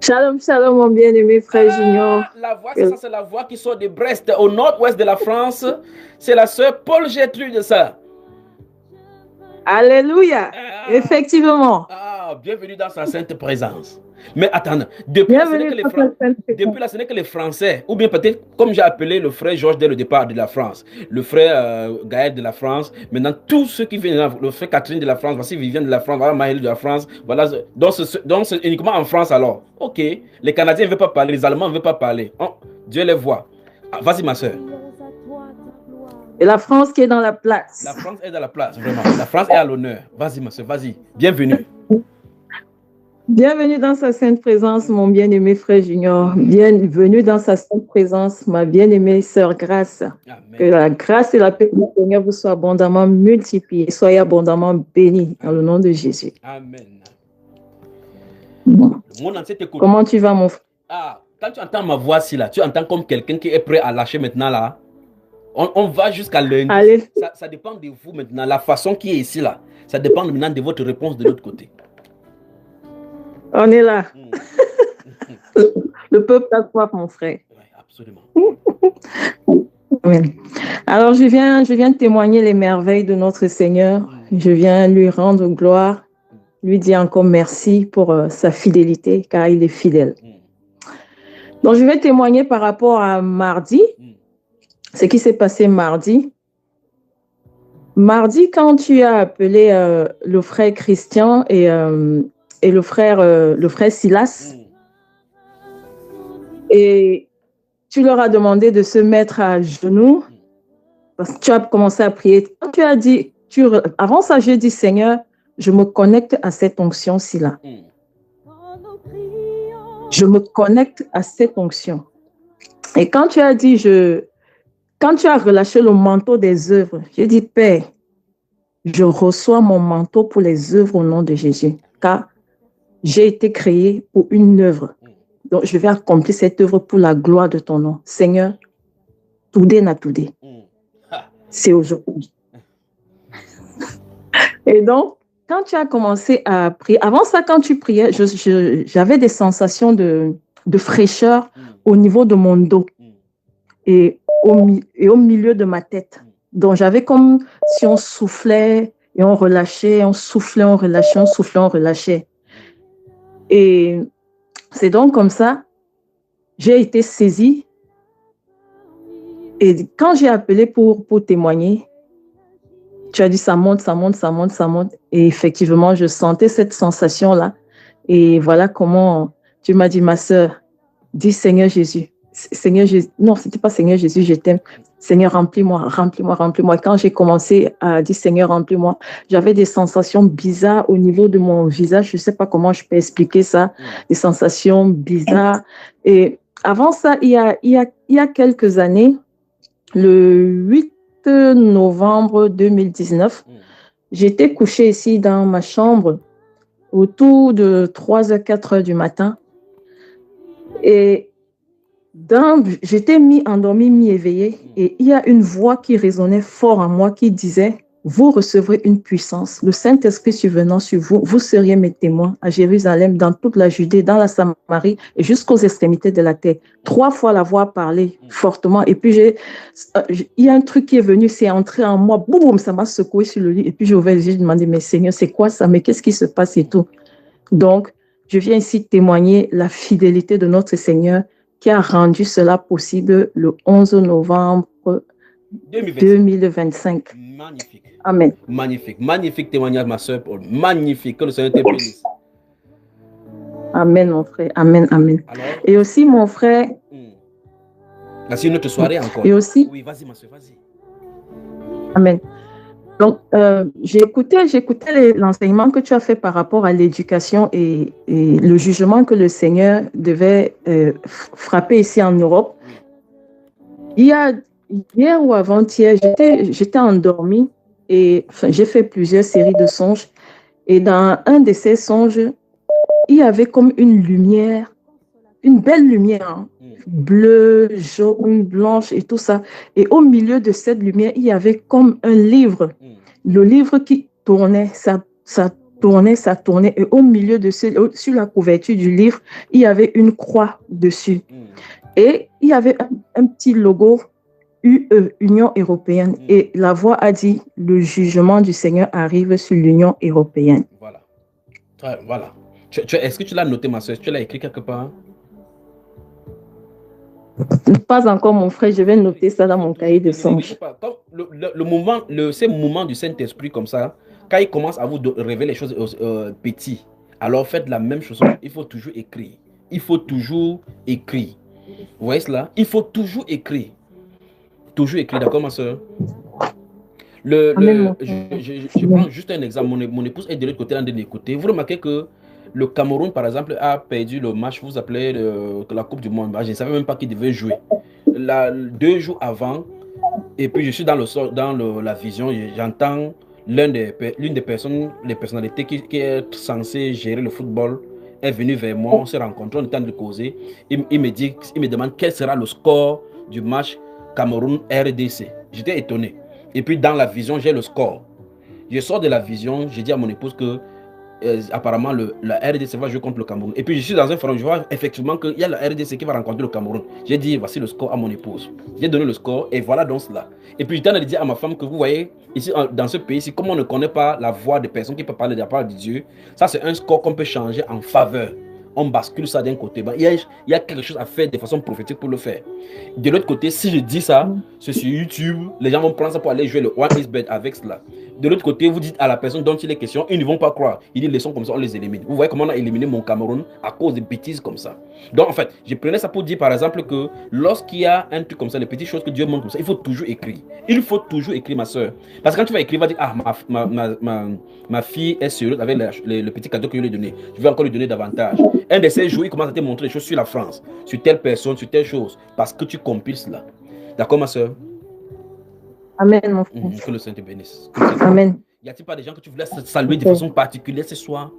Shalom, shalom, mon bien-aimé frère Junior. Ah, la voix, c'est ça, c'est la voix qui sort de Brest, au nord-ouest de la France. C'est la sœur Paul Gertrude, ça. Alléluia. Ah, Effectivement. bienvenue dans sa sainte présence. Mais attends, depuis là, ce n'est Bienvenue que les dans cette sainte Depuis présence. là, ce n'est que les Français, ou bien peut-être, comme j'ai appelé le frère Georges dès le départ de la France, le frère Gaël de la France, maintenant tous ceux qui viennent, le frère Catherine de la France, voici Viviane de la France, voilà Maëlle de la France, voilà, donc c'est uniquement en France alors. Ok, les Canadiens ne veulent pas parler, les Allemands ne veulent pas parler. Oh, Dieu les voit. Ah, vas-y ma soeur. Et la France qui est dans la La place. France est dans la place, vraiment. La France est à l'honneur. Vas-y ma soeur, vas-y. Bienvenue. Bienvenue dans sa sainte présence, mon bien-aimé frère Junior. Bienvenue dans sa sainte présence, ma bien-aimée sœur Grâce. Que Amen. la grâce et la paix du Seigneur vous soient abondamment multipliées. Soyez abondamment bénis dans le nom de Jésus. Amen. Bon. Le monde entier t'écoute. Comment tu vas, mon frère? Ah, quand tu entends ma voix ici, là, tu entends comme quelqu'un qui est prêt à lâcher maintenant, là. On va jusqu'à lundi. Allez. Ça dépend de vous maintenant. La façon qui est ici, là, ça dépend maintenant de votre réponse de l'autre côté. On est là. Le peuple a soif, mon frère. Oui, absolument. Oui. Alors, je viens témoigner les merveilles de notre Seigneur. Je viens lui rendre gloire, lui dire encore merci pour sa fidélité, car il est fidèle. Donc, je vais témoigner par rapport à mardi, ce qui s'est passé mardi. Mardi, quand tu as appelé le frère Christian et le frère Silas, et tu leur as demandé de se mettre à genoux, parce que tu as commencé à prier. Quand tu as dit, avant ça, j'ai dit, Seigneur, je me connecte à cette onction-ci là. Je me connecte à cette onction. Et quand tu as dit, quand tu as relâché le manteau des œuvres, j'ai dit, Père, je reçois mon manteau pour les œuvres au nom de Jésus, car j'ai été créé pour une œuvre. Donc, je vais accomplir cette œuvre pour la gloire de ton nom. Seigneur, toudé n'a toudé. C'est aujourd'hui. Et donc, quand tu as commencé à prier, avant ça, quand tu priais, j'avais des sensations de fraîcheur au niveau de mon dos et au milieu de ma tête. Donc, j'avais comme si on soufflait et on relâchait, on soufflait, on relâchait, on soufflait, on relâchait. Et c'est donc comme ça, j'ai été saisie. Et quand j'ai appelé pour témoigner, tu as dit ça monte, ça monte, ça monte, ça monte. Et effectivement, je sentais cette sensation-là. Et voilà comment tu m'as dit, ma sœur, dis Seigneur Jésus. Seigneur Jésus. Non, ce n'était pas Seigneur Jésus, je t'aime. Seigneur, remplis-moi, remplis-moi, remplis-moi. Quand j'ai commencé à dire Seigneur, remplis-moi, j'avais des sensations bizarres au niveau de mon visage. Je ne sais pas comment je peux expliquer ça. Des sensations bizarres. Et avant ça, il y a quelques années, le 8 novembre 2019, j'étais couchée ici dans ma chambre autour de 3h, 4h du matin. Et j'étais mi-endormie, mi-éveillée. Et il y a une voix qui résonnait fort en moi qui disait, vous recevrez une puissance. Le Saint-Esprit survenant sur vous, vous seriez mes témoins à Jérusalem, dans toute la Judée, dans la Samarie et jusqu'aux extrémités de la terre. 3 fois la voix a parlé fortement. Et puis, il y a un truc qui est venu, c'est entré en moi. Boum, ça m'a secoué sur le lit. Et puis, j'ai ouvert les yeux, j'ai demandé, mais Seigneur, c'est quoi ça? Mais qu'est-ce qui se passe et tout? Donc, je viens ici témoigner la fidélité de notre Seigneur qui a rendu cela possible le 11 novembre 2025. Magnifique. Amen. Magnifique. Magnifique témoignage, ma soeur Paul. Magnifique. Que le Seigneur te bénisse. Amen, mon frère. Amen, amen. Alors, et aussi, mon frère... C'est une autre soirée encore. Et aussi... Oui, vas-y, ma soeur, vas-y. Amen. Donc, j'écoutais l'enseignement que tu as fait par rapport à l'éducation et le jugement que le Seigneur devait frapper ici en Europe. Hier ou avant-hier, j'étais endormie et j'ai fait plusieurs séries de songes. Et dans un de ces songes, il y avait comme une lumière, une belle lumière, bleue, jaune, blanche et tout ça. Et au milieu de cette lumière, il y avait comme un livre. Le livre qui tournait, ça ça tournait. Et au milieu de sur la couverture du livre, il y avait une croix dessus. Et il y avait un petit logo UE, Union européenne. Et la voix a dit, le jugement du Seigneur arrive sur l'Union européenne. Voilà. Voilà. Est-ce que tu l'as noté, ma soeur? Tu l'as écrit quelque part? Pas encore, mon frère. Je vais noter ça dans mon cahier de songes. Ces moments du Saint-Esprit comme ça, quand il commence à vous révéler les choses petites, alors faites la même chose. Il faut toujours écrire. Il faut toujours écrire. Vous voyez cela? Il faut toujours écrire. Toujours écrire, d'accord, ma soeur? Je prends juste un exemple. Mon épouse est de l'autre côté, en train d'écouter. Vous remarquez que le Cameroun, par exemple, a perdu le match, vous appelez la Coupe du Monde. Je ne savais même pas qu'il devait jouer. 2 jours avant, et puis je suis dans la vision, j'entends l'une des personnes, les personnalités qui est censée gérer le football, est venu vers moi, on s'est rencontrés, on est en train de causer. Il me demande quel sera le score du match Cameroun-RDC. J'étais étonné. Et puis dans la vision, j'ai le score. Je sors de la vision, j'ai dit à mon épouse que apparemment la RDC va jouer contre le Cameroun. Et puis je suis dans un forum, je vois effectivement qu'il y a la RDC qui va rencontrer le Cameroun. J'ai dit voici le score à mon épouse. J'ai donné le score et voilà donc cela. Et puis j'étais en train de dire à ma femme que vous voyez, ici dans ce pays, comme on ne connaît pas la voix des personnes qui peuvent parler de la part de Dieu, ça c'est un score qu'on peut changer en faveur. On bascule ça d'un côté. Il y a quelque chose à faire de façon prophétique pour le faire. De l'autre côté, si je dis ça, c'est sur YouTube, les gens vont prendre ça pour aller jouer le One is Bet avec cela. De l'autre côté, vous dites à la personne dont il est question, ils ne vont pas croire. Ils disent les sons comme ça, on les élimine. Vous voyez comment on a éliminé mon Cameroun à cause des bêtises comme ça. Donc en fait, je prenais ça pour dire par exemple que lorsqu'il y a un truc comme ça, les petites choses que Dieu montre comme ça, il faut toujours écrire. Il faut toujours écrire, ma soeur. Parce que quand tu vas écrire, tu vas dire, ah, ma fille est sérieuse avec le petit cadeau que je lui ai donné. Je vais encore lui donner davantage. Un de ces jours, il commence à te montrer des choses sur la France, sur telle personne, sur telle chose, parce que tu compiles cela. D'accord, ma soeur? Amen, mon frère. Que le Saint te bénisse. Amen. Y a-t-il pas des gens que tu voulais saluer de façon particulière ce soir?